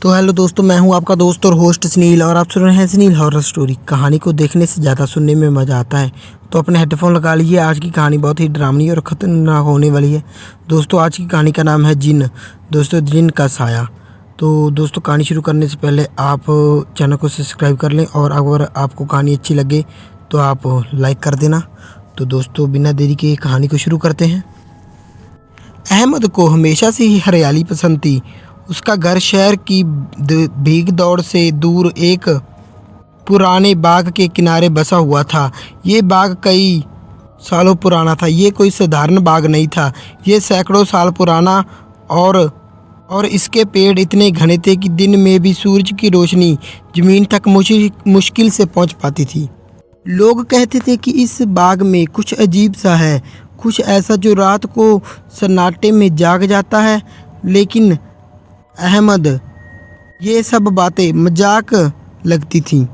तो हेलो दोस्तों, मैं हूं आपका दोस्त और होस्ट सुनील और आप सुन रहे हैं सुनील हॉरर स्टोरी। कहानी को देखने से ज़्यादा सुनने में मज़ा आता है, तो अपने हेडफोन लगा लीजिए। आज की कहानी बहुत ही डरावनी और ख़तरनाक होने वाली है। दोस्तों, आज की कहानी का नाम है जिन। दोस्तों, जिन का साया। तो दोस्तों, कहानी शुरू करने से पहले आप चैनल को सब्सक्राइब कर लें और अगर आपको कहानी अच्छी लगे तो आप लाइक कर देना। तो दोस्तों, बिना देरी के कहानी को शुरू करते हैं। अहमद को हमेशा से ही हरियाली पसंद थी। उसका घर शहर की भीग दौड़ से दूर एक पुराने बाग के किनारे बसा हुआ था। ये बाग कई सालों पुराना था। ये कोई साधारण बाग नहीं था। ये सैकड़ों साल पुराना और इसके पेड़ इतने घने थे कि दिन में भी सूरज की रोशनी ज़मीन तक मुश्किल से पहुंच पाती थी। लोग कहते थे कि इस बाग में कुछ अजीब सा है, कुछ ऐसा जो रात को सन्नाटे में जाग जाता है। लेकिन अहमद ये सब बातें मजाक लगती थीं।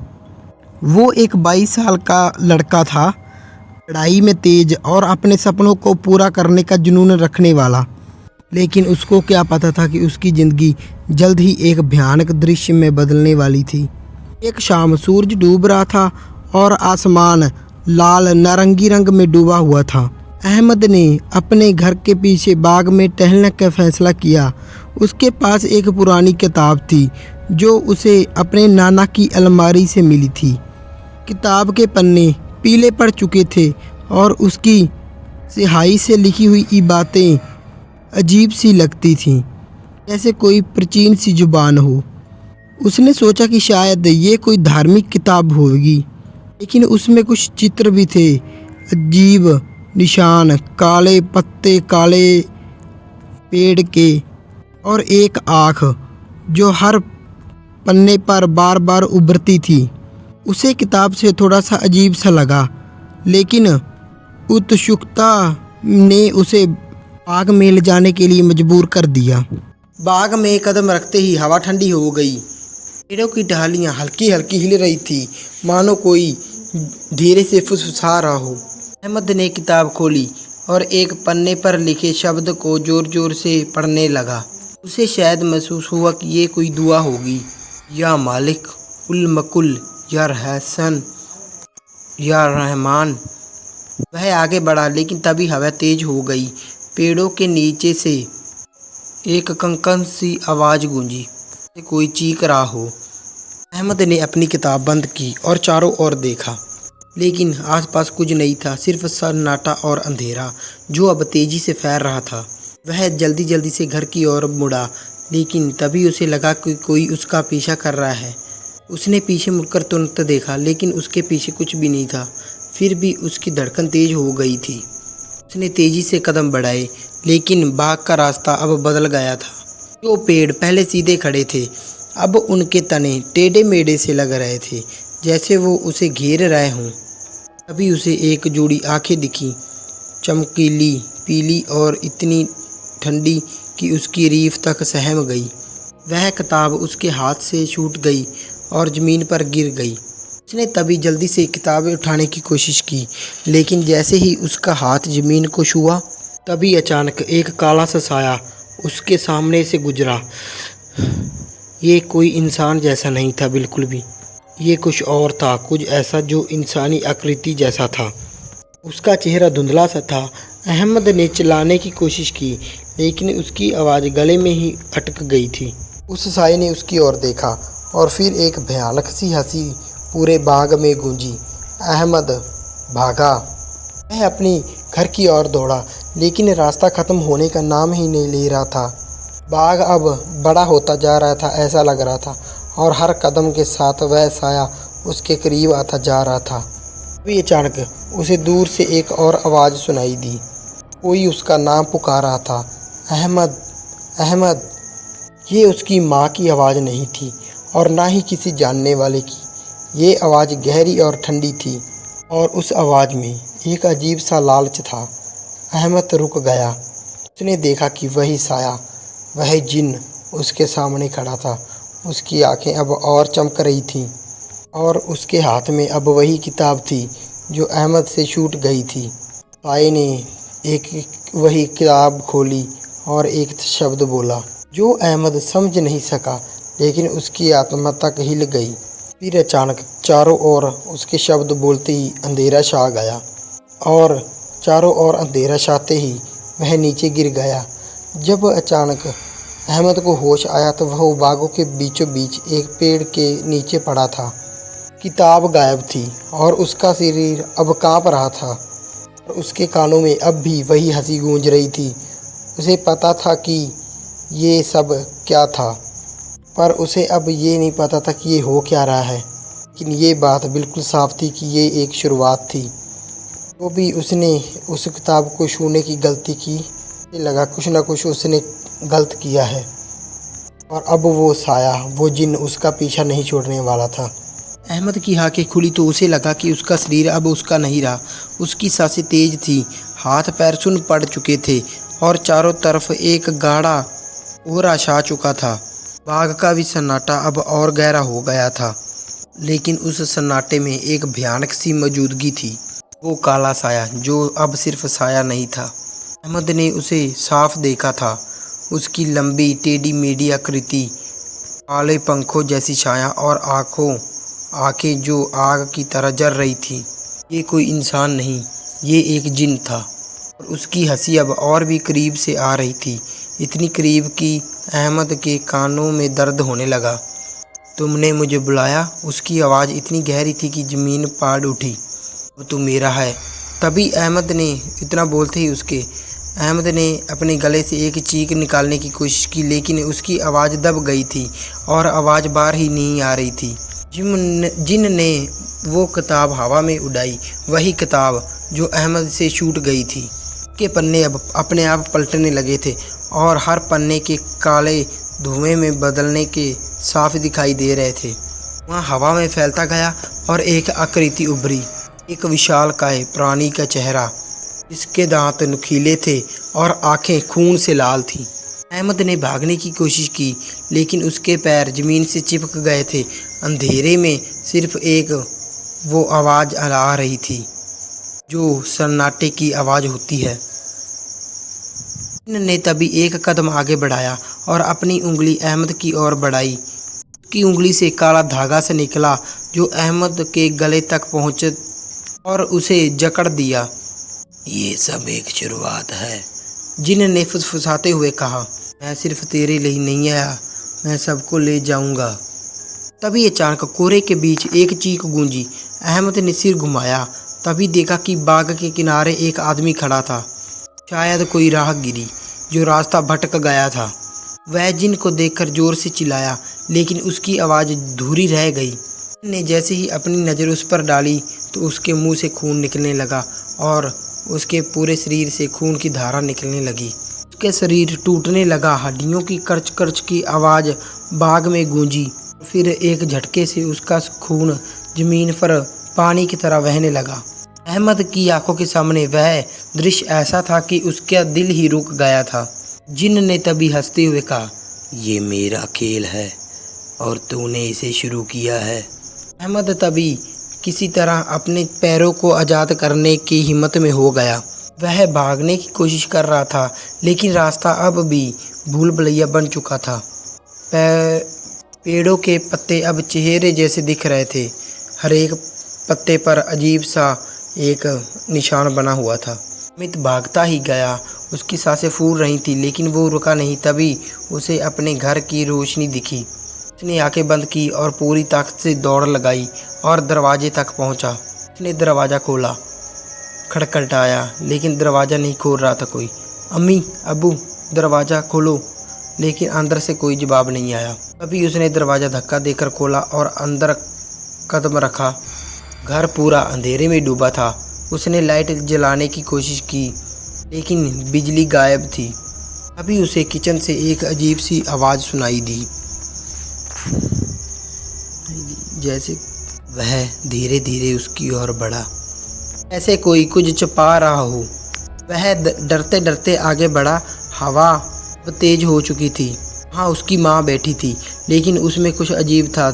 वो एक 22 साल का लड़का था, पढ़ाई में तेज और अपने सपनों को पूरा करने का जुनून रखने वाला। लेकिन उसको क्या पता था कि उसकी ज़िंदगी जल्द ही एक भयानक दृश्य में बदलने वाली थी। एक शाम सूरज डूब रहा था और आसमान लाल नारंगी रंग में डूबा हुआ था। अहमद ने अपने घर के पीछे बाग में टहलने का फैसला किया। उसके पास एक पुरानी किताब थी जो उसे अपने नाना की अलमारी से मिली थी। किताब के पन्ने पीले पड़ चुके थे और उसकी स्याही से लिखी हुई बातें अजीब सी लगती थीं, जैसे कोई प्राचीन सी जुबान हो। उसने सोचा कि शायद ये कोई धार्मिक किताब होगी, लेकिन उसमें कुछ चित्र भी थे, अजीब निशान, काले पत्ते, काले पेड़ के और एक आँख जो हर पन्ने पर बार बार उभरती थी। उसे किताब से थोड़ा सा अजीब सा लगा, लेकिन उत्सुकता ने उसे बाग में ले जाने के लिए मजबूर कर दिया। बाग में कदम रखते ही हवा ठंडी हो गई। पेड़ों की टहनियाँ हल्की हल्की हिल रही थी, मानो कोई धीरे से फुसफुसा रहा हो। अहमद ने किताब खोली और एक पन्ने पर लिखे शब्द को जोर जोर से पढ़ने लगा। उसे शायद महसूस हुआ कि ये कोई दुआ होगी। या मालिक उल मकुल, या रहसन, या रहमान। वह आगे बढ़ा, लेकिन तभी हवा तेज हो गई। पेड़ों के नीचे से एक कंकन सी आवाज़ गूंजी, कोई चीख रहा हो। अहमद ने अपनी किताब बंद की और चारों ओर देखा, लेकिन आसपास कुछ नहीं था, सिर्फ सन्नाटा और अंधेरा जो अब तेजी से फैल रहा था। वह जल्दी जल्दी से घर की ओर मुड़ा, लेकिन तभी उसे लगा कि कोई उसका पीछा कर रहा है। उसने पीछे मुड़कर तुरंत देखा, लेकिन उसके पीछे कुछ भी नहीं था। फिर भी उसकी धड़कन तेज हो गई थी। उसने तेजी से कदम बढ़ाए, लेकिन बाग का रास्ता अब बदल गया था। जो पेड़ पहले सीधे खड़े थे, अब उनके तने टेढ़े मेढ़े से लग रहे थे, जैसे वो उसे घेर रहे हों। तभी उसे एक जोड़ी आंखें दिखी, चमकीली, पीली और इतनी ठंडी कि उसकी रीफ तक सहम गई। वह किताब उसके हाथ से छूट गई और ज़मीन पर गिर गई। उसने तभी जल्दी से किताबें उठाने की कोशिश की, लेकिन जैसे ही उसका हाथ ज़मीन को छुआ, तभी अचानक एक काला सा साया उसके सामने से गुजरा। ये कोई इंसान जैसा नहीं था बिल्कुल भी। ये कुछ और था, कुछ ऐसा जो इंसानी आकृति जैसा था। उसका चेहरा धुंधला सा था। अहमद ने चिल्लाने की कोशिश की, लेकिन उसकी आवाज़ गले में ही अटक गई थी। उस साये ने उसकी ओर देखा और फिर एक भयानक सी हंसी पूरे बाग में गूंजी। अहमद भागा। वह अपनी घर की ओर दौड़ा, लेकिन रास्ता ख़त्म होने का नाम ही नहीं ले रहा था। बाग अब बड़ा होता जा रहा था, ऐसा लग रहा था, और हर कदम के साथ वह साया उसके करीब आता जा रहा था। तभी अचानक उसे दूर से एक और आवाज़ सुनाई दी। कोई उसका नाम पुकार रहा था, अहमद, अहमद। ये उसकी माँ की आवाज़ नहीं थी और ना ही किसी जानने वाले की। ये आवाज़ गहरी और ठंडी थी, और उस आवाज़ में एक अजीब सा लालच था। अहमद रुक गया। उसने देखा कि वही साया, वह जिन उसके सामने खड़ा था। उसकी आंखें अब और चमक रही थीं, और उसके हाथ में अब वही किताब थी जो अहमद से छूट गई थी। साये ने वही किताब खोली और एक शब्द बोला, जो अहमद समझ नहीं सका। लेकिन उसकी आत्मा तक हिल गई। फिर अचानक चारों ओर उसके शब्द बोलते ही अंधेरा छा गया और चारों ओर अंधेरा छाते ही वह नीचे गिर गया। जब अचानक अहमद को होश आया तो वह बागों के बीचों बीच एक पेड़ के नीचे पड़ा था। किताब गायब थी और उसका शरीर अब कांप रहा था और उसके कानों में अब भी वही हंसी गूंज रही थी। उसे पता था कि ये सब क्या था, पर उसे अब ये नहीं पता था कि ये हो क्या रहा है। लेकिन ये बात बिल्कुल साफ थी कि ये एक शुरुआत थी। तो भी उसने उस किताब को छूने की गलती की। लगा कुछ ना कुछ उसने गलत किया है और अब वो साया, वो जिन उसका पीछा नहीं छोड़ने वाला था। अहमद की आंखें खुली तो उसे लगा कि उसका शरीर अब उसका नहीं रहा। उसकी सांसें तेज थी, हाथ पैर सुन्न पड़ चुके थे और चारों तरफ एक गाढ़ा कोहरा छा चुका था। बाग का भी सन्नाटा अब और गहरा हो गया था, लेकिन उस सन्नाटे में एक भयानक सी मौजूदगी थी। वो काला साया जो अब सिर्फ साया नहीं था। अहमद ने उसे साफ देखा था। उसकी लंबी टेढ़ी मेढ़ी आकृति, काले पंखों जैसी छाया और आंखें जो आग की तरह जल रही थी। ये कोई इंसान नहीं, ये एक जिन था। और उसकी हंसी अब और भी करीब से आ रही थी, इतनी करीब कि अहमद के कानों में दर्द होने लगा। तुमने मुझे बुलाया? उसकी आवाज़ इतनी गहरी थी कि ज़मीन फाड़ उठी। वो तू मेरा है। तभी अहमद ने इतना बोलते ही अहमद ने अपने गले से एक चीख निकालने की कोशिश की, लेकिन उसकी आवाज़ दब गई थी और आवाज़ बाहर ही नहीं आ रही थी। जिन ने वो किताब हवा में उड़ाई, वही किताब जो अहमद से छूट गई थी। के पन्ने अब अपने आप पलटने लगे थे और हर पन्ने के काले धुएं में बदलने के साफ दिखाई दे रहे थे। वहाँ हवा में फैलता गया और एक आकृति उभरी, एक विशालकाय प्राणी का चेहरा, जिसके दांत नुकीले थे और आंखें खून से लाल थीं। अहमद ने भागने की कोशिश की, लेकिन उसके पैर ज़मीन से चिपक गए थे। अंधेरे में सिर्फ एक वो आवाज़ आ रही थी जो सन्नाटे की आवाज़ होती है। ने तभी एक कदम आगे बढ़ाया और अपनी उंगली अहमद की ओर बढ़ाई। उसकी उंगली से काला धागा से निकला जो अहमद के गले तक पहुँच और उसे जकड़ दिया। ये सब एक शुरुआत है, जिन ने फुसफुसाते हुए कहा। मैं सिर्फ तेरे लिए नहीं आया, मैं सबको ले जाऊंगा। तभी अचानक कोहरे के बीच एक चीख गूंजी। अहमद ने सिर घुमाया, तभी देखा कि बाग के किनारे एक आदमी खड़ा था, शायद कोई राहगीरी जो रास्ता भटक गया था। वह जिन को देखकर जोर से चिल्लाया, लेकिन उसकी आवाज़ धूरी रह गई। ने जैसे ही अपनी नज़र उस पर डाली तो उसके मुंह से खून निकलने लगा और उसके पूरे शरीर से खून की धारा निकलने लगी। उसके शरीर टूटने लगा, हड्डियों की कर्च कर्च की आवाज़ बाग में गूंजी। फिर एक झटके से उसका खून ज़मीन पर पानी की तरह बहने लगा। अहमद की आंखों के सामने वह दृश्य ऐसा था कि उसका दिल ही रुक गया था। जिन ने तभी हंसते हुए कहा, ये मेरा खेल है और तूने इसे शुरू किया है। अहमद तभी किसी तरह अपने पैरों को आज़ाद करने की हिम्मत में हो गया। वह भागने की कोशिश कर रहा था, लेकिन रास्ता अब भी भूल भुलैया बन चुका था। पेड़ों के पत्ते अब चेहरे जैसे दिख रहे थे। हर एक पत्ते पर अजीब सा एक निशान बना हुआ था। अमित भागता ही गया, उसकी सांसें फूल रही थी, लेकिन वो रुका नहीं। तभी उसे अपने घर की रोशनी दिखी। उसने आंखें बंद की और पूरी ताकत से दौड़ लगाई और दरवाजे तक पहुंचा। उसने दरवाज़ा खोला, खटखटाया, लेकिन दरवाज़ा नहीं खोल रहा था कोई। अम्मी, अब्बू, दरवाज़ा खोलो, लेकिन अंदर से कोई जवाब नहीं आया। तभी उसने दरवाज़ा धक्का देकर खोला और अंदर कदम रखा। घर पूरा अंधेरे में डूबा था। उसने लाइट जलाने की कोशिश की, लेकिन बिजली गायब थी। तभी उसे किचन से एक अजीब सी आवाज़ सुनाई दी, जैसे वह धीरे धीरे उसकी ओर बढ़ा, ऐसे कोई कुछ छिपा रहा हो। वह डरते डरते आगे बढ़ा। हवा तेज हो चुकी थी। हाँ, उसकी माँ बैठी थी, लेकिन उसमें कुछ अजीब था,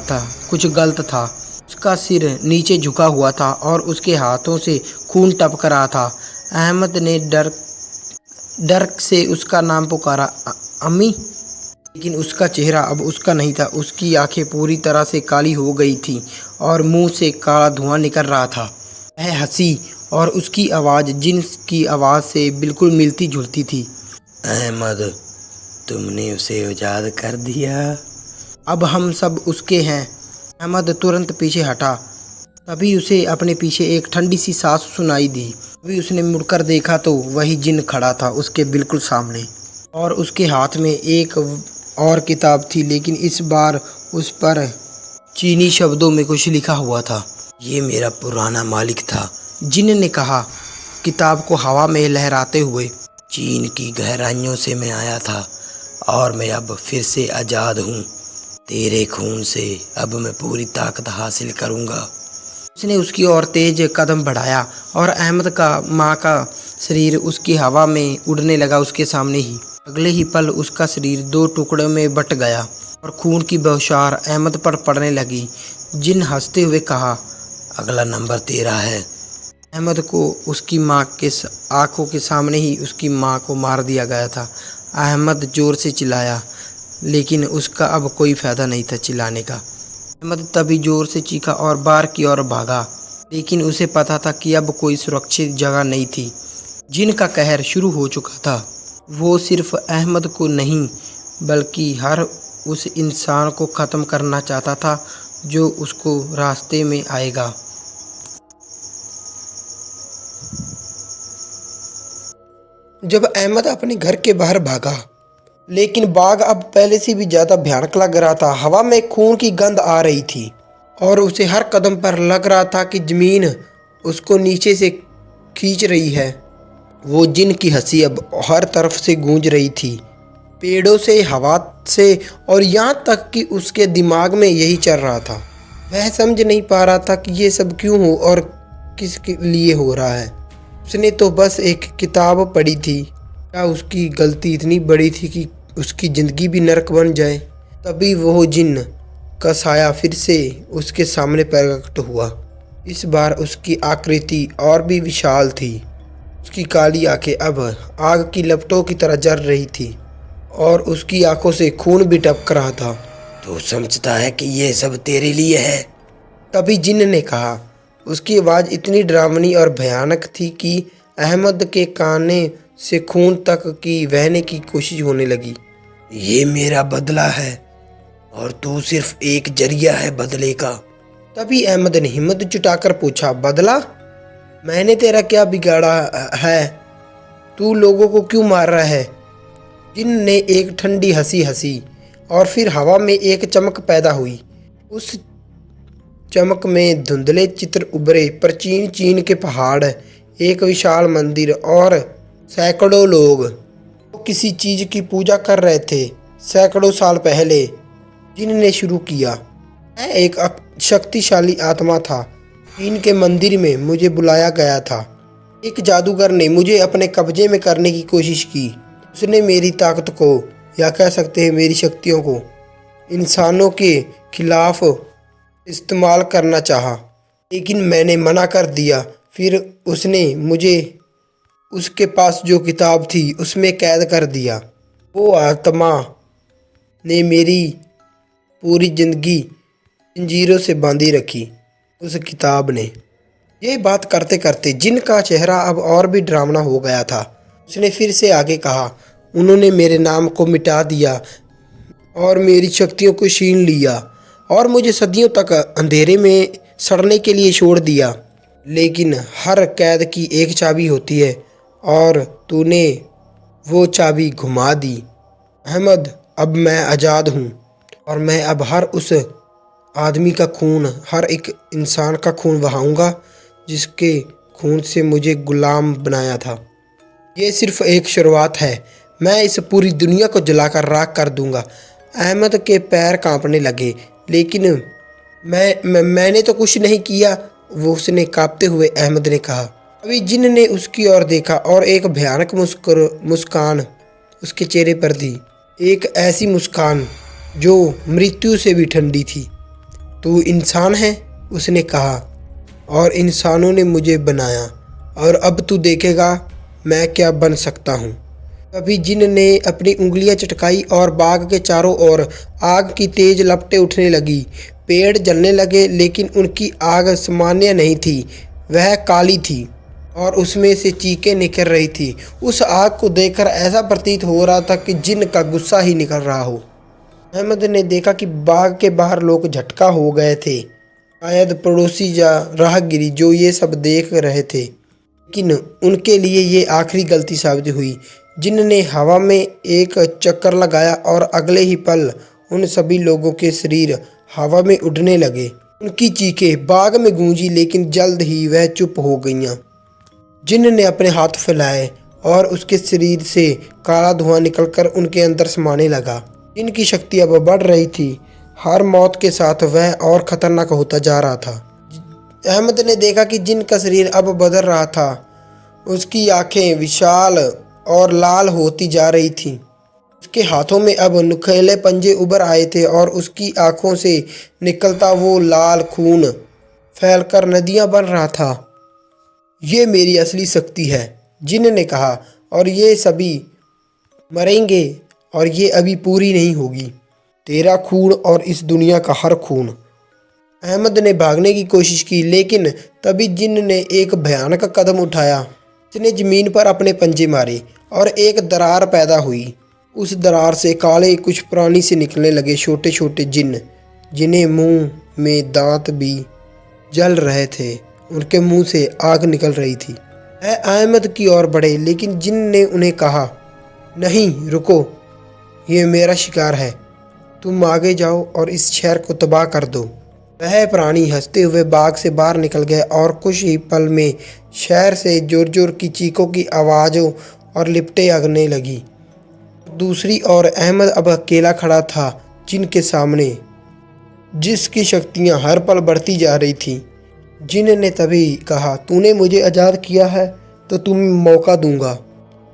कुछ गलत था। उसका सिर नीचे झुका हुआ था और उसके हाथों से खून टपक रहा था। अहमद ने डर से उसका नाम पुकारा, अम्मी। लेकिन उसका चेहरा अब उसका नहीं था। उसकी आंखें पूरी तरह से काली हो गई थीं और मुंह से काला धुआं निकल रहा था। वह हंसी और उसकी आवाज़ जिन की आवाज़ से बिल्कुल मिलती जुलती थी। अहमद, तुमने उसे आज़ाद कर दिया। अब हम सब उसके हैं। अहमद तुरंत पीछे हटा। तभी उसे अपने पीछे एक ठंडी सी सांस सुनाई दी। तभी उसने मुड़कर देखा तो वही जिन खड़ा था उसके बिल्कुल सामने, और उसके हाथ में एक और किताब थी, लेकिन इस बार उस पर चीनी शब्दों में कुछ लिखा हुआ था। ये मेरा पुराना मालिक था, जिन ने कहा, किताब को हवा में लहराते हुए। चीन की गहराइयों से मैं आया था और मैं अब फिर से आज़ाद हूँ। तेरे खून से अब मैं पूरी ताकत हासिल करूँगा। उसने उसकी ओर तेज कदम बढ़ाया और अहमद का माँ का शरीर उसकी हवा में उड़ने लगा उसके सामने ही। अगले ही पल उसका शरीर दो टुकड़ों में बट गया और खून की बौछार अहमद पर पड़ने लगी। जिन हंसते हुए कहा, अगला नंबर तेरा है। अहमद को उसकी माँ के आंखों के सामने ही उसकी माँ को मार दिया गया था। अहमद जोर से चिल्लाया, लेकिन उसका अब कोई फ़ायदा नहीं था चिल्लाने का। अहमद तभी जोर से चीखा और बार की ओर भागा, लेकिन उसे पता था कि अब कोई सुरक्षित जगह नहीं थी। जिन का कहर शुरू हो चुका था। वो सिर्फ अहमद को नहीं, बल्कि हर उस इंसान को ख़त्म करना चाहता था जो उसको रास्ते में आएगा। जब अहमद अपने घर के बाहर भागा, लेकिन बाग अब पहले से भी ज़्यादा भयानक लग रहा था। हवा में खून की गंध आ रही थी और उसे हर कदम पर लग रहा था कि ज़मीन उसको नीचे से खींच रही है। वो जिन की हंसी अब हर तरफ से गूंज रही थी, पेड़ों से, हवा से, और यहाँ तक कि उसके दिमाग में यही चल रहा था। वह समझ नहीं पा रहा था कि ये सब क्यों हो और किसके लिए हो रहा है। उसने तो बस एक किताब पढ़ी थी। क्या उसकी गलती इतनी बड़ी थी कि उसकी ज़िंदगी भी नरक बन जाए? तभी वो जिन का साया फिर से उसके सामने प्रकट हुआ। इस बार उसकी आकृति और भी विशाल थी। उसकी काली आंखें अब आग की लपटों की तरह जल रही थी और उसकी आंखों से खून भी टपक रहा था। तो समझता है कि ये सब तेरे लिए है? तभी जिन ने कहा। उसकी आवाज़ इतनी डरावनी और भयानक थी कि अहमद के काने से खून तक की बहने की कोशिश होने लगी। ये मेरा बदला है और तू सिर्फ एक जरिया है बदले का। तभी अहमद ने हिम्मत जुटाकर पूछा, बदला? मैंने तेरा क्या बिगाड़ा है? तू लोगों को क्यों मार रहा है? जिन ने एक ठंडी हंसी हंसी और फिर हवा में एक चमक पैदा हुई। उस चमक में धुंधले चित्र उभरे। प्राचीन चीन के पहाड़, एक विशाल मंदिर और सैकड़ों लोग वो किसी चीज़ की पूजा कर रहे थे। सैकड़ों साल पहले जिन ने शुरू किया। मैं एक शक्तिशाली आत्मा था। चीन के मंदिर में मुझे बुलाया गया था। एक जादूगर ने मुझे अपने कब्जे में करने की कोशिश की। उसने मेरी ताकत को, या कह सकते हैं मेरी शक्तियों को, इंसानों के खिलाफ इस्तेमाल करना चाहा, लेकिन मैंने मना कर दिया। फिर उसने मुझे उसके पास जो किताब थी उसमें कैद कर दिया। वो आत्मा ने मेरी पूरी ज़िंदगी जंजीरों से बांधी रखी, उस किताब ने। ये बात करते करते जिन का चेहरा अब और भी डरावना हो गया था। उसने फिर से आगे कहा, उन्होंने मेरे नाम को मिटा दिया और मेरी शक्तियों को छीन लिया और मुझे सदियों तक अंधेरे में सड़ने के लिए छोड़ दिया। लेकिन हर कैद की एक चाबी होती है और तूने वो चाबी घुमा दी। अहमद, अब मैं आज़ाद हूँ और मैं अब हर उस आदमी का खून, हर एक इंसान का खून बहाऊंगा जिसके खून से मुझे गुलाम बनाया था। ये सिर्फ एक शुरुआत है। मैं इस पूरी दुनिया को जलाकर राख कर दूंगा। अहमद के पैर कांपने लगे। लेकिन मैंने तो कुछ नहीं किया, वो उसने कांपते हुए अहमद ने कहा। अभी जिन ने उसकी ओर देखा और एक भयानक मुस्कान उसके चेहरे पर थी। एक ऐसी मुस्कान जो मृत्यु से भी ठंडी थी। तू इंसान है, उसने कहा, और इंसानों ने मुझे बनाया, और अब तू देखेगा मैं क्या बन सकता हूँ। तभी जिन ने अपनी उंगलियां चटकाई और बाग के चारों ओर आग की तेज लपटें उठने लगी। पेड़ जलने लगे, लेकिन उनकी आग सामान्य नहीं थी, वह काली थी और उसमें से चीखें निकल रही थी। उस आग को देखकर ऐसा प्रतीत हो रहा था कि जिन का गुस्सा ही निकल रहा हो। अहमद ने देखा कि बाग के बाहर लोग झटका हो गए थे, शायद पड़ोसी या राहगीर जो ये सब देख रहे थे, लेकिन उनके लिए ये आखिरी गलती साबित हुई। जिन ने हवा में एक चक्कर लगाया और अगले ही पल उन सभी लोगों के शरीर हवा में उड़ने लगे। उनकी चीखें बाग में गूंजी, लेकिन जल्द ही वह चुप हो गईं। जिन ने अपने हाथ फैलाए और उसके शरीर से काला धुआं निकलकर उनके अंदर समाने लगा। जिनकी शक्ति अब बढ़ रही थी, हर मौत के साथ वह और खतरनाक होता जा रहा था। अहमद ने देखा कि जिन का शरीर अब बदल रहा था, उसकी आंखें विशाल और लाल होती जा रही थीं। उसके हाथों में अब नुकीले पंजे उभर आए थे और उसकी आंखों से निकलता वो लाल खून फैलकर नदियां बन रहा था। ये मेरी असली शक्ति है, जिन ने कहा, और ये सभी मरेंगे और ये अभी पूरी नहीं होगी। तेरा खून और इस दुनिया का हर खून। अहमद ने भागने की कोशिश की, लेकिन तभी जिन ने एक भयानक कदम उठाया। उसने जमीन पर अपने पंजे मारे और एक दरार पैदा हुई। उस दरार से काले कुछ प्राणी से निकलने लगे, छोटे छोटे जिन, जिन्हें मुंह में दांत भी जल रहे थे। उनके मुंह से आग निकल रही थी। वह अहमद की ओर बढ़े, लेकिन जिन ने उन्हें कहा, नहीं रुको, ये मेरा शिकार है, तुम आगे जाओ और इस शहर को तबाह कर दो। वह प्राणी हंसते हुए बाग से बाहर निकल गए और कुछ ही पल में शहर से जोर जोर की चीखों की आवाज़ों और लिपटें आगने लगी। दूसरी ओर अहमद अब अकेला खड़ा था, जिन के सामने, जिसकी शक्तियाँ हर पल बढ़ती जा रही थीं। जिन ने तभी कहा, तूने मुझे आज़ाद किया है तो तुम्हें मौका दूंगा।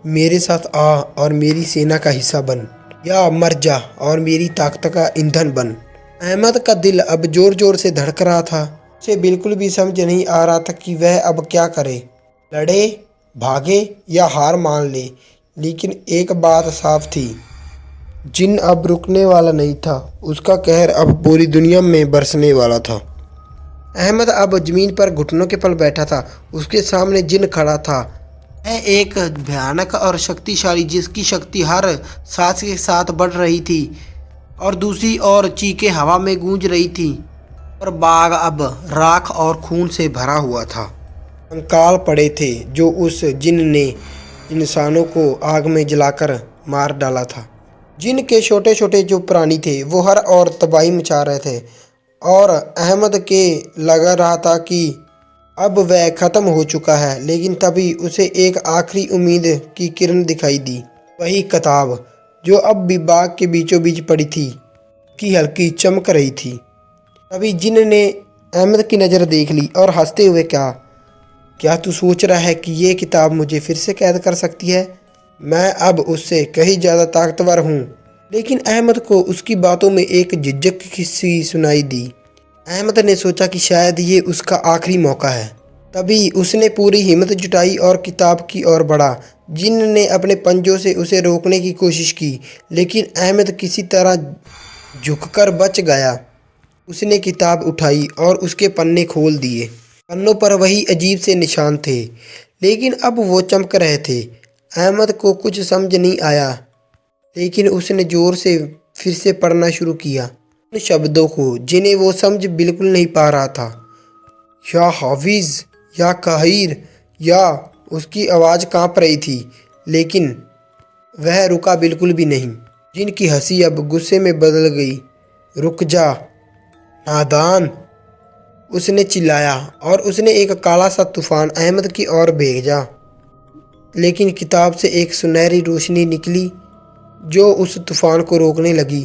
मेरे साथ आ और मेरी सेना का हिस्सा बन, या मर जा और मेरी ताकत का ईंधन बन। अहमद का दिल अब जोर जोर से धड़क रहा था। उसे बिल्कुल भी समझ नहीं आ रहा था कि वह अब क्या करे, लड़े, भागे या हार मान ले। लेकिन एक बात साफ थी, जिन अब रुकने वाला नहीं था। उसका कहर अब पूरी दुनिया में बरसने वाला था। अहमद अब ज़मीन पर घुटनों के पल बैठा था। उसके सामने जिन खड़ा था। वह एक भयानक और शक्तिशाली, जिसकी शक्ति हर सांस के साथ बढ़ रही थी और दूसरी ओर चीखें हवा में गूंज रही थी। और बाग अब राख और खून से भरा हुआ था। कंकाल पड़े थे जो उस जिन ने इंसानों को आग में जलाकर मार डाला था। जिन के छोटे छोटे जो प्राणी थे वो हर ओर तबाही मचा रहे थे और अहमद के लग रहा था कि अब वह ख़त्म हो चुका है। लेकिन तभी उसे एक आखिरी उम्मीद की किरण दिखाई दी। वही किताब जो अब भी बाग के बीचों बीच पड़ी थी, की हल्की चमक रही थी। तभी जिन ने अहमद की नज़र देख ली और हंसते हुए कहा, क्या तू सोच रहा है कि ये किताब मुझे फिर से कैद कर सकती है? मैं अब उससे कहीं ज़्यादा ताकतवर हूँ। लेकिन अहमद को उसकी बातों में एक झिझक सी सुनाई दी। अहमद ने सोचा कि शायद ये उसका आखिरी मौका है। तभी उसने पूरी हिम्मत जुटाई और किताब की ओर बढ़ा। जिन ने अपने पंजों से उसे रोकने की कोशिश की, लेकिन अहमद किसी तरह झुककर बच गया। उसने किताब उठाई और उसके पन्ने खोल दिए। पन्नों पर वही अजीब से निशान थे, लेकिन अब वो चमक रहे थे। अहमद को कुछ समझ नहीं आया, लेकिन उसने ज़ोर से फिर से पढ़ना शुरू किया, उन शब्दों को जिन्हें वो समझ बिल्कुल नहीं पा रहा था। या हाफिज़, या काहिर, या उसकी आवाज़ काँप रही थी, लेकिन वह रुका बिल्कुल भी नहीं। जिनकी हंसी अब गुस्से में बदल गई। रुक जा नादान, उसने चिल्लाया और उसने एक काला सा तूफान अहमद की ओर भेजा। लेकिन किताब से एक सुनहरी रोशनी निकली जो उस तूफान को रोकने लगी।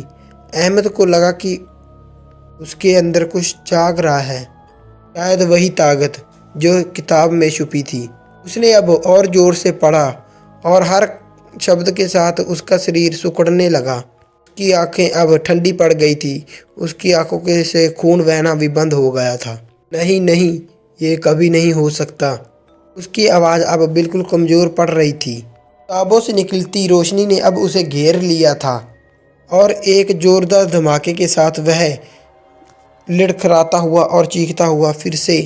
अहमद को लगा कि उसके अंदर कुछ जाग रहा है, शायद वही ताकत जो किताब में छुपी थी। उसने अब और ज़ोर से पढ़ा और हर शब्द के साथ उसका शरीर सिकुड़ने लगा। उसकी आंखें अब ठंडी पड़ गई थी। उसकी आंखों के से खून बहना भी बंद हो गया था। नहीं नहीं, ये कभी नहीं हो सकता। उसकी आवाज़ अब बिल्कुल कमज़ोर पड़ रही थी। किताबों से निकलती रोशनी ने अब उसे घेर लिया था और एक जोरदार धमाके के साथ वह लड़खड़ाता हुआ और चीखता हुआ फिर से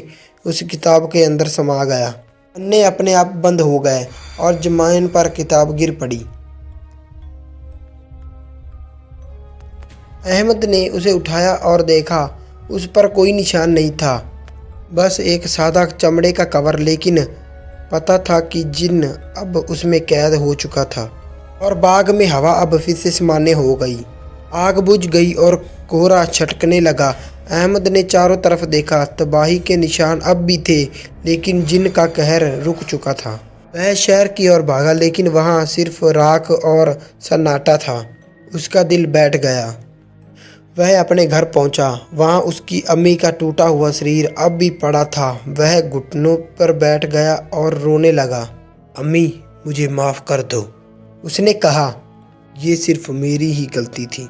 उस किताब के अंदर समा गया। पन्ने अपने आप बंद हो गए और जमीन पर किताब गिर पड़ी। अहमद ने उसे उठाया और देखा, उस पर कोई निशान नहीं था, बस एक सादा चमड़े का कवर। लेकिन पता था कि जिन्न अब उसमें कैद हो चुका था और बाग में हवा अब फिर से सामान्य हो गई। आग बुझ गई और कोहरा छटकने लगा। अहमद ने चारों तरफ देखा, तबाही के निशान अब भी थे, लेकिन जिन्न का कहर रुक चुका था। वह शहर की ओर भागा, लेकिन वहाँ सिर्फ राख और सन्नाटा था। उसका दिल बैठ गया। वह अपने घर पहुंचा। वहां उसकी अम्मी का टूटा हुआ शरीर अब भी पड़ा था। वह घुटनों पर बैठ गया और रोने लगा। अम्मी, मुझे माफ़ कर दो, उसने कहा। ये सिर्फ मेरी ही गलती थी।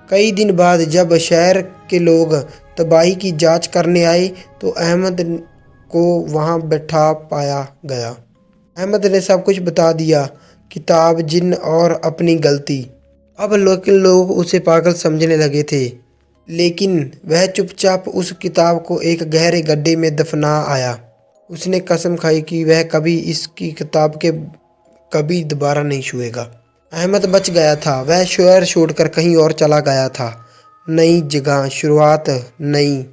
कई दिन बाद जब शहर के लोग तबाही की जांच करने आए तो अहमद को वहां बैठा पाया गया। अहमद ने सब कुछ बता दिया, किताब, जिन्न और अपनी गलती। अब लोग उसे पागल समझने लगे थे, लेकिन वह चुपचाप उस किताब को एक गहरे गड्ढे में दफना आया। उसने कसम खाई कि वह कभी इसकी किताब के कभी दोबारा नहीं छुएगा। अहमद बच गया था। वह शहर छोड़कर कहीं और चला गया था। नई जगह, शुरुआत, नई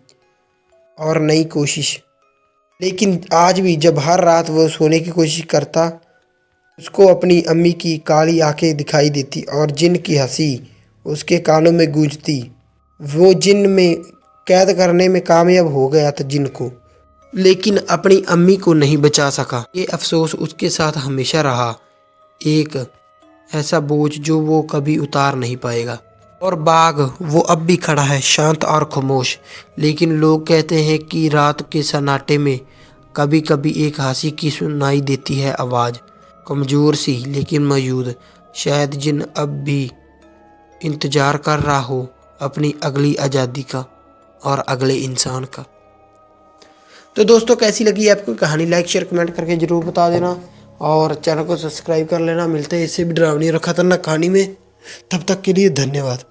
और नई कोशिश। लेकिन आज भी जब हर रात वो सोने की कोशिश करता, उसको अपनी अम्मी की काली आंखें दिखाई देती और जिन्न की हंसी उसके कानों में गूंजती। वो जिन्न में कैद करने में कामयाब हो गया था जिन्न को, लेकिन अपनी अम्मी को नहीं बचा सका। ये अफसोस उसके साथ हमेशा रहा, एक ऐसा बोझ जो वो कभी उतार नहीं पाएगा। और बाग वो अब भी खड़ा है, शांत और खामोश। लेकिन लोग कहते हैं कि रात के सन्नाटे में कभी कभी एक हंसी की सुनाई देती है आवाज़, कमज़ोर सी लेकिन मौजूद। शायद जिन्न अब भी इंतज़ार कर रहा हो अपनी अगली आज़ादी का और अगले इंसान का। तो दोस्तों, कैसी लगी आपको कहानी? लाइक, शेयर, कमेंट करके ज़रूर बता देना और चैनल को सब्सक्राइब कर लेना। मिलते हैं इससे भी डरावनी और ख़तरनाक कहानी में। तब तक के लिए धन्यवाद।